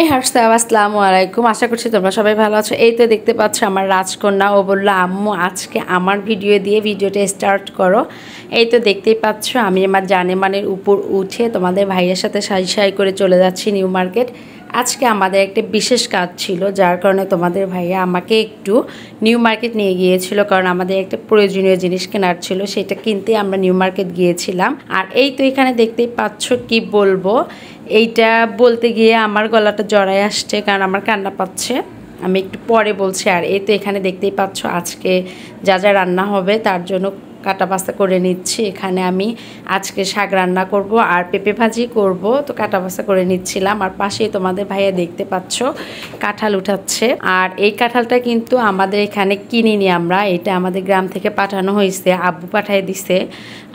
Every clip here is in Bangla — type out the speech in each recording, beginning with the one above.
এই হাসসালাম, আসসালামু আলাইকুম। আশা করছি তোমরা সবাই ভালো আছো। এই তো দেখতে পাচ্ছ আমার রাজকন্যা। ও বললো আম্মু আজকে আমার ভিডিও দিয়ে ভিডিওটা স্টার্ট করো। এই তো দেখতেই পাচ্ছ আমি আমার জানেমানের উপর উঠে তোমাদের ভাইয়ের সাথে সাই করে চলে যাচ্ছি নিউ মার্কেট। আজকে আমাদের একটা বিশেষ কাজ ছিল, যার কারণে তোমাদের ভাইয়া আমাকে একটু নিউ মার্কেট নিয়ে গিয়েছিল, কারণ আমাদের একটা প্রয়োজনীয় জিনিস কেনার ছিল, সেটা কিনতে আমরা নিউ মার্কেট গিয়েছিলাম। আর এই তো এখানে দেখতেই পাচ্ছ কি বলবো, এইটা বলতে গিয়ে আমার গলাটা জড়ায় আসছে, কারণ আমার কান্না পাচ্ছে। আমি একটু পরে বলছি। আর এই তো এখানে দেখতেই পাচ্ছ আজকে যা যা রান্না হবে তার জন্য কাটা বাছা করে নিচ্ছি। এখানে আমি আজকে শাক রান্না করব আর পেঁপে ভাজি করব, তো কাটা বাছা করে নিচ্ছিলাম। আর পাশেই তোমাদের ভাইয়া দেখতে পাচ্ছ কাঁঠাল উঠাচ্ছে। আর এই কাঁঠালটা কিন্তু আমাদের এখানে কিনিনি আমরা, এটা আমাদের গ্রাম থেকে পাঠানো হয়েছে, আব্বু পাঠিয়ে দিছে।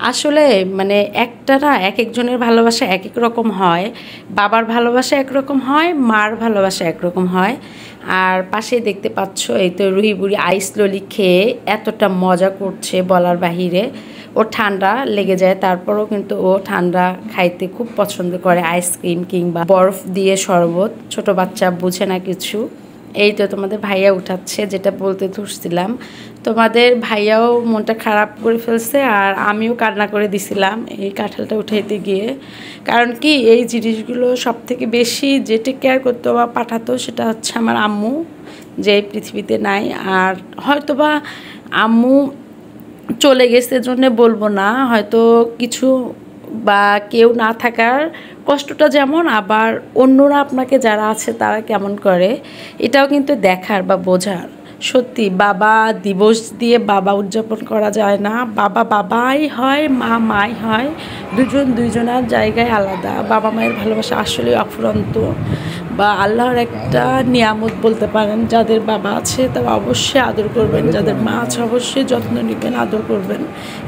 আসলে মানে একটা না, এক একজনের ভালোবাসা এক এক রকম হয়। বাবার ভালোবাসা একরকম হয়, মার ভালোবাসা একরকম হয়। আর পাশে দেখতে পাচ্ছ এই তো রুহি বুড়ি আইস ললি খেয়ে এতটা মজা করছে বলার বাহিরে। ও ঠান্ডা লেগে যায়, তারপরও কিন্তু ও ঠান্ডা খাইতে খুব পছন্দ করে, আইসক্রিম কিংবা বরফ দিয়ে শরবত। ছোট বাচ্চা বুঝে না কিছু। এই তো তোমাদের ভাইয়া উঠাচ্ছে, যেটা বলতে ধরছিলাম। তোমাদের ভাইয়াও মনটা খারাপ করে ফেলছে আর আমিও কান্না করে দিছিলাম এই কাঁঠালটা উঠাইতে গিয়ে। কারণ কি, এই জিনিসগুলো সব থেকে বেশি যে টেক কেয়ার করতো বা পাঠাতো সেটা হচ্ছে আমার আম্মু, যে পৃথিবীতে নাই। আর হয়তোবা আম্মু চলে গেছে জন্য বলবো না, হয়তো কিছু বা কেউ না থাকার কষ্টটা যেমন, আবার অন্যরা আপনাকে যারা আছে তারা কেমন করে, এটাও কিন্তু দেখার বা বোঝার। সত্যি বাবা দিবস দিয়ে বাবা উদযাপন করা যায় না। বাবা বাবাই হয়, মা মাই হয়, দুজন দুইজনের জায়গায় আলাদা। বাবা মায়ের ভালোবাসা আসলে অফুরন্ত, বা আল্লাহর একটা নিয়ামত বলতে পারেন। যাদের বাবা আছে তারা অবশ্যই আদর করবেন, যাদের মা আছে অবশ্যই যত্ন নেবেন, আদর করবেন।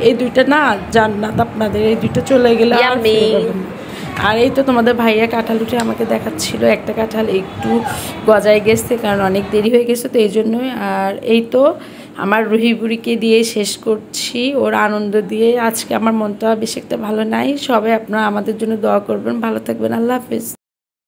এই দুইটা না জান্নাত আপনাদের, এই দুইটা চলে গেলে আর ফিরে পাবেন না। আর এই তো তোমাদের ভাইয়া কাঁঠাল উঠে আমাকে দেখাচ্ছিল, একটা কাঁঠাল একটু গজায় গেছে, কারণ অনেক দেরি হয়ে গেছে তো এই জন্যই। আর এই তো আমার রুহি বুড়িকে দিয়ে শেষ করছি, ওর আনন্দ দিয়ে। আজকে আমার মনটা বেশি একটা ভালো নাই। সবাই আপনারা আমাদের জন্য দোয়া করবেন, ভালো থাকবেন। আল্লাহ হাফেজ।